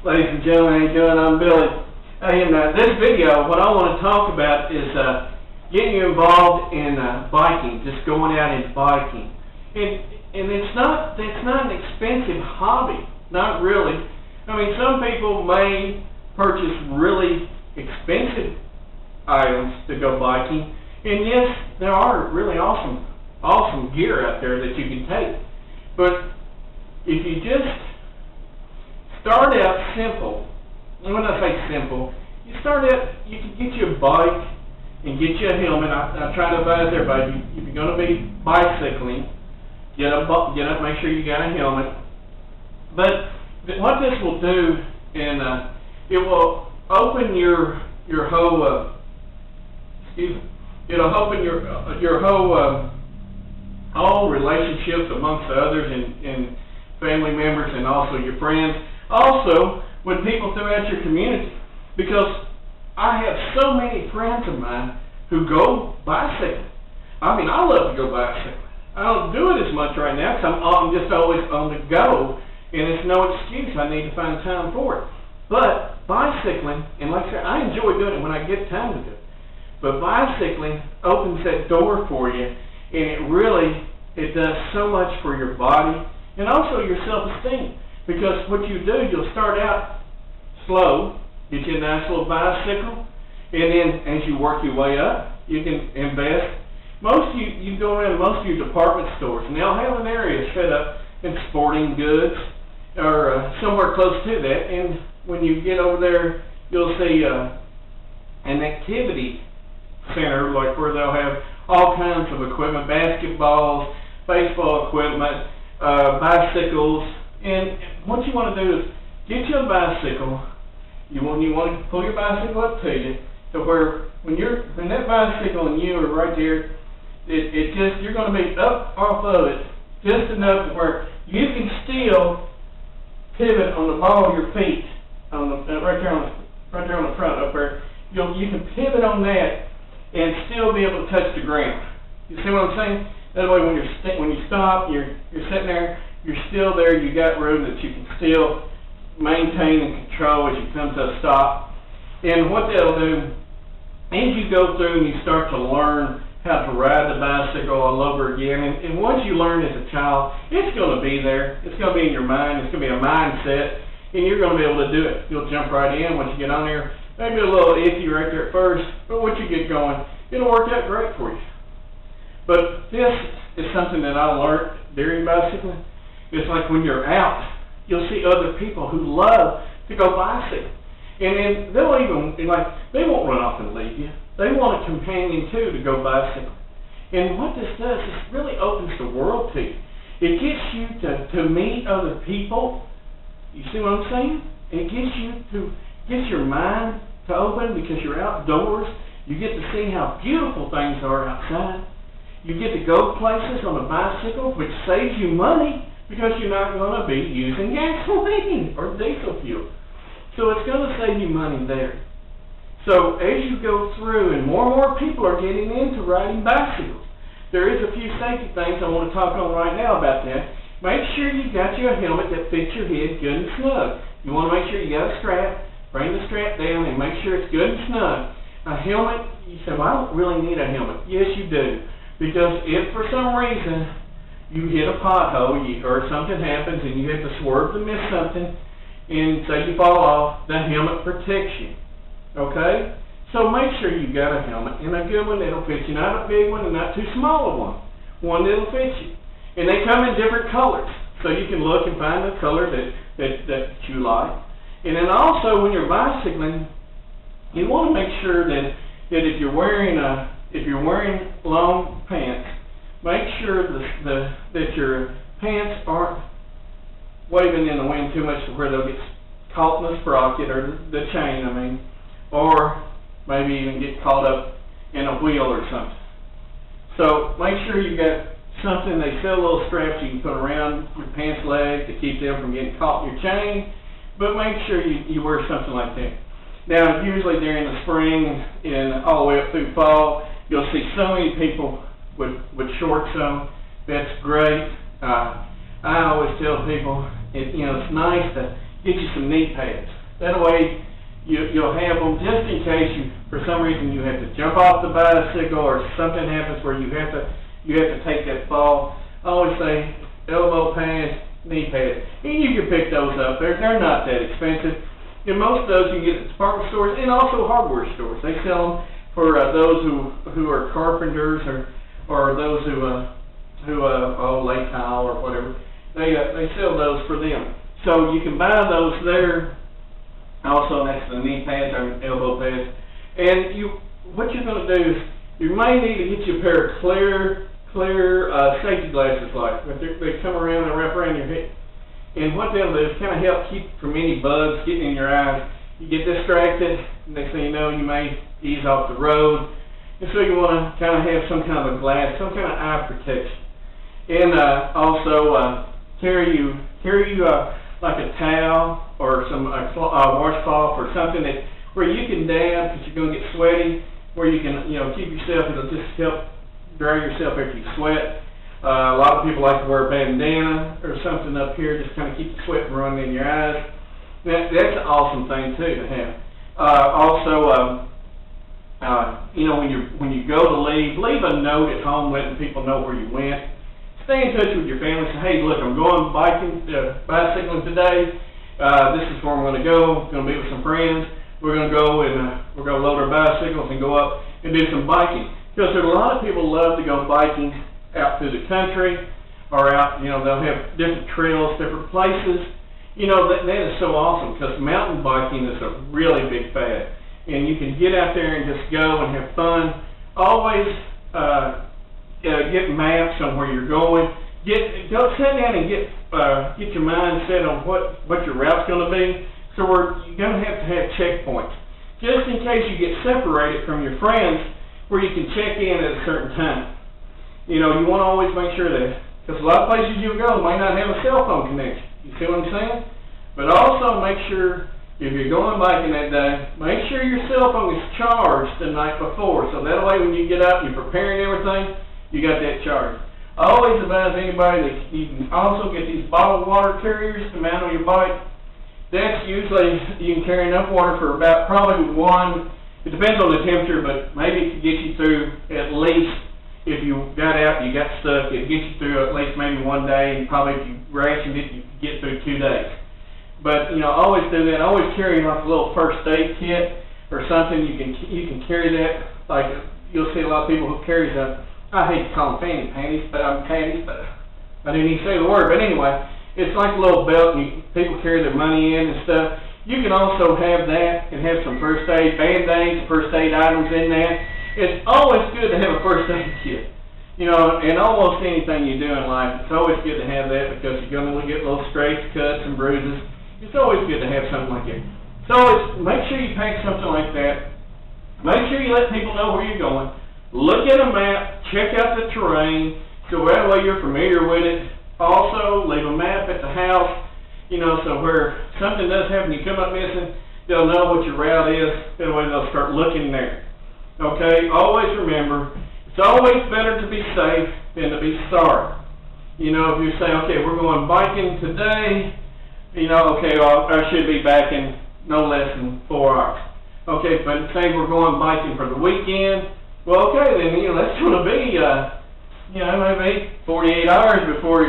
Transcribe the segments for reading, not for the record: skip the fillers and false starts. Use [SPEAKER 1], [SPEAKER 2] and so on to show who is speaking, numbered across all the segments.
[SPEAKER 1] Ladies and gentlemen, how you doing? I'm Billy. Hey, in this video, what I want to talk about is getting you involved in biking, just going out and biking. And it's not an expensive hobby, not really. I mean, some people may purchase really expensive items to go biking, and yes, there are really awesome gear out there that you can take. But if you just start out simple, and when I say simple, you start out, you can get you a bike and get you a helmet. I try to advise everybody, if you're going to be bicycling, get up, make sure you got a helmet. But what this will do, and it will open your whole, it'll open your whole all relationships amongst the others and family members and also your friends. Also, with people throughout your community, because I have so many friends of mine who go bicycling. I mean, I love to go bicycling. I don't do it as much right now because I'm just always on the go, and it's no excuse. I need to find time for it. But bicycling, and like I said, I enjoy doing it when I get time to do it. But bicycling opens that door for you, and it does so much for your body and also your self-esteem. Because what you do, you'll start out slow, get you a nice little bicycle, and then as you work your way up, you can invest. You go around most of your department stores, and they'll have an area set up in sporting goods or somewhere close to that. And when you get over there, you'll see an activity center, like where they'll have all kinds of equipment, basketballs, baseball equipment, bicycles. And what you want to do is get you a bicycle. You want to pull your bicycle up to you, to where when that bicycle and you are right there, you're going to be up off of it just enough to where you can still pivot on the ball of your feet, right there on the front up there. You can pivot on that and still be able to touch the ground. You see what I'm saying? That way, when you stop, you're sitting there. You're still there, you got room that you can still maintain and control as you come to a stop. And what that'll do, as you go through and you start to learn how to ride the bicycle all over again, and once you learn as a child, it's going to be there. It's going to be in your mind. It's going to be a mindset, and you're going to be able to do it. You'll jump right in once you get on there. Maybe a little iffy right there at first, but once you get going, it'll work out great for you. But this is something that I learned during bicycling. It's like when you're out, you'll see other people who love to go bicycle. And then they won't run off and leave you. They want a companion too to go bicycle. And what this does is really opens the world to you. It gets you to meet other people. You see what I'm saying? It gets your mind to open because you're outdoors. You get to see how beautiful things are outside. You get to go places on a bicycle, which saves you money, because you're not going to be using gasoline or diesel fuel. So it's going to save you money there. So as you go through, and more people are getting into riding bicycles, there is a few safety things I want to talk on right now about that. Make sure you got you a helmet that fits your head good and snug. You want to make sure you got a strap. Bring the strap down and make sure it's good and snug. A helmet, you say, well, I don't really need a helmet. Yes, you do. Because if for some reason you hit a pothole, or something happens and you have to swerve to miss something, and say you fall off, the helmet protects you. Okay? So make sure you got a helmet, and a good one that'll fit you. Not a big one and not too small a one. One that'll fit you. And they come in different colors, so you can look and find the color that you like. And then also when you're bicycling, you want to make sure that if you're wearing long pants, make sure that your pants aren't waving in the wind too much to where they'll get caught in the sprocket or the chain, or maybe even get caught up in a wheel or something. So make sure you got something. They sell little straps you can put around your pants leg to keep them from getting caught in your chain, but make sure you wear something like that. Now, usually during the spring and all the way up through fall, you'll see so many people with shorts on. That's great. I always tell people, it's nice to get you some knee pads. That way, you'll have them just in case for some reason you have to jump off the bicycle or something happens where you have to take that fall. I always say elbow pads, knee pads. And you can pick those up. They're not that expensive. And most of those you can get at department stores and also hardware stores. They sell them for those who are carpenters or those who lay tile or whatever. They sell those for them. So you can buy those there. Also next to the knee pads or elbow pads. And what you're going to do is you may need to get you a pair of clear safety glasses, like they come around and wrap around your head. And what they'll do is kind of help keep from any bugs getting in your eyes. You get distracted, next thing you know, you may ease off the road. And so you want to kind of have some kind of a glass, some kind of eye protection. And also carry you like a towel or some washcloth or something where you can dab because you're going to get sweaty, where you can keep yourself. It'll just help dry yourself after you sweat. A lot of people like to wear a bandana or something up here, just kind of keep the sweat from running in your eyes. That's an awesome thing too to have. Also, when you go to leave a note at home letting people know where you went. Stay in touch with your family. Say, hey, look, I'm going bicycling today. This is where I'm going to go. I'm going to be with some friends. We're going to go and we're going to load our bicycles and go up and do some biking. Because there are a lot of people who love to go biking out through the country or out, they'll have different trails, different places. That is so awesome because mountain biking is a really big fad. And you can get out there and just go and have fun. Always get maps on where you're going. Go sit down and get your mind set on what your route's going to be. So you're going to have checkpoints, just in case you get separated from your friends, where you can check in at a certain time. You want to always make sure that, because a lot of places you go may not have a cell phone connection. You see what I'm saying? But also make sure, if you're going biking that day, make sure your cell phone is charged the night before. So that way when you get up and you're preparing everything, you got that charged. I always advise anybody that you can also get these bottled water carriers to mount on your bike. That's usually, you can carry enough water for about probably it depends on the temperature, but maybe it could get you through at least, if you got out and you got stuck, it gets you through at least maybe one day, and probably if you rationed it, you could get through 2 days. But, always do that. Always carry like a little first aid kit or something. You can carry that, like you'll see a lot of people who carry them. I hate to call them panties, but I didn't even say the word, but anyway, it's like a little belt, and people carry their money in and stuff. You can also have that and have some first aid, Band-Aids, first aid items in that. It's always good to have a first aid kit. In almost anything you do in life, it's always good to have that because you're going to get little scrapes, cuts, and bruises. It's always good to have something like that. So make sure you pack something like that. Make sure you let people know where you're going. Look at a map, check out the terrain, so that way you're familiar with it. Also, leave a map at the house, so where something does happen, you come up missing, they'll know what your route is. That way they'll start looking there. Okay, always remember, it's always better to be safe than to be sorry. If you say, okay, we're going biking today, okay, I should be back in no less than 4 hours. Okay, but say we're going biking for the weekend, well, okay, then, that's going to be, maybe 48 hours before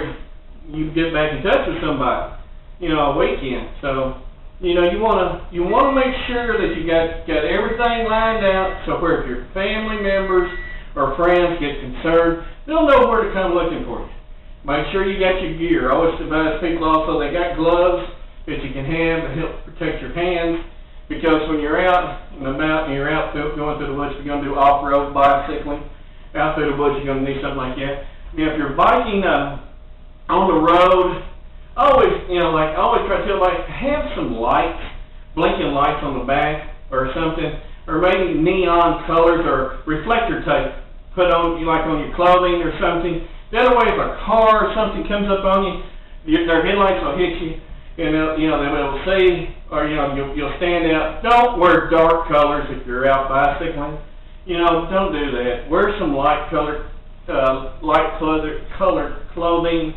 [SPEAKER 1] you get back in touch with somebody, a weekend. So, you want to make sure that you got everything lined out, so where if your family members or friends get concerned, they'll know where to come looking for you. Make sure you got your gear. I always advise people also, they got gloves that you can have to help protect your hands, because when you're out and about and you're out going through the woods, you're going to do off-road bicycling, out through the woods, you're going to need something like that. If you're biking on the road, always try to tell everybody, have some lights, blinking lights on the back or something, or maybe neon colors or reflector tape put on on your clothing or something. That way, if a car or something comes up on you, their headlights will hit you, and they'll be able to see, or you'll stand out. Don't wear dark colors if you're out bicycling. Don't do that. Wear some light colored clothing.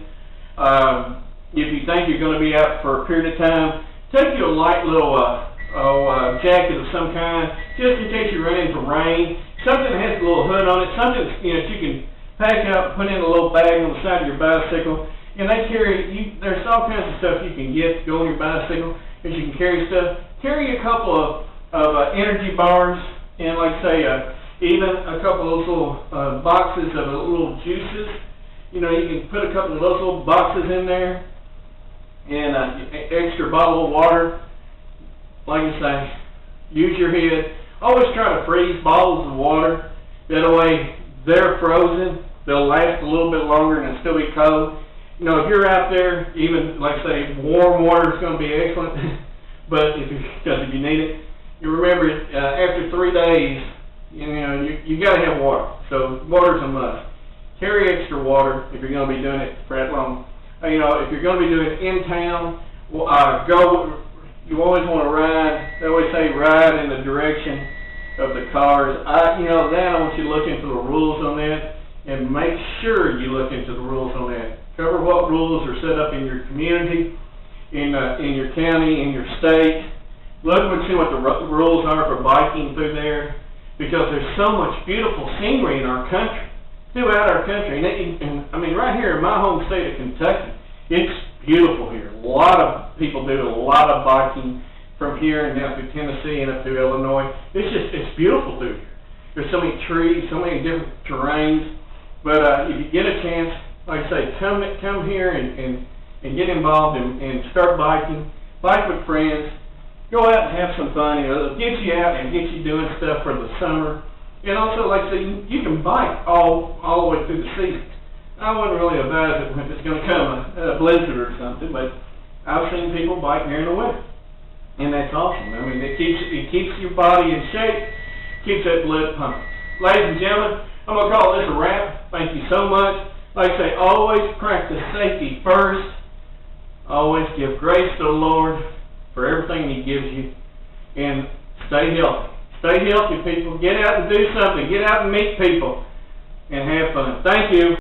[SPEAKER 1] If you think you're going to be out for a period of time, take you a light little jacket of some kind, just in case you run into rain. Something that has a little hood on it, something that you can pack out and put in a little bag on the side of your bicycle. And they carry, there's all kinds of stuff you can get to go on your bicycle, because you can carry stuff. Carry a couple of energy bars, and like say, even a couple of those little boxes of little juices. You can put a couple of those little boxes in there, and extra bottle of water. Like I say, use your head. Always try to freeze bottles of water. That way, they're frozen. They'll last a little bit longer and still be cold. If you're out there, even like say warm water is going to be excellent. But if you need it, you remember after 3 days, you got to have water. So water's a must. Carry extra water if you're going to be doing it for that long. If you're going to be doing it in town, you always want to ride. They always say ride in the direction of the cars. I want you to look into the rules on that, and make sure you look into the rules on that. Cover what rules are set up in your community, in your county, in your state. Look and see what the rules are for biking through there, because there's so much beautiful scenery in our country, throughout our country. And right here in my home state of Kentucky, it's beautiful here. A lot of people do a lot of biking from here and down through Tennessee and up through Illinois. It's beautiful through here. There's so many trees, so many different terrains. But if you get a chance, like I say, come here and get involved and start biking. Bike with friends. Go out and have some fun. It'll get you out and get you doing stuff for the summer. And also, like I say, you can bike all the way through the season. I wouldn't really advise it when it's going to come a blizzard or something, but I've seen people bike here in the winter, and that's awesome. It keeps your body in shape, keeps that blood pumping. Ladies and gentlemen, I'm going to call this a wrap. Thank you so much. Like I say, always practice safety first. Always give grace to the Lord for everything He gives you, and stay healthy. Stay healthy, people. Get out and do something. Get out and meet people and have fun. Thank you.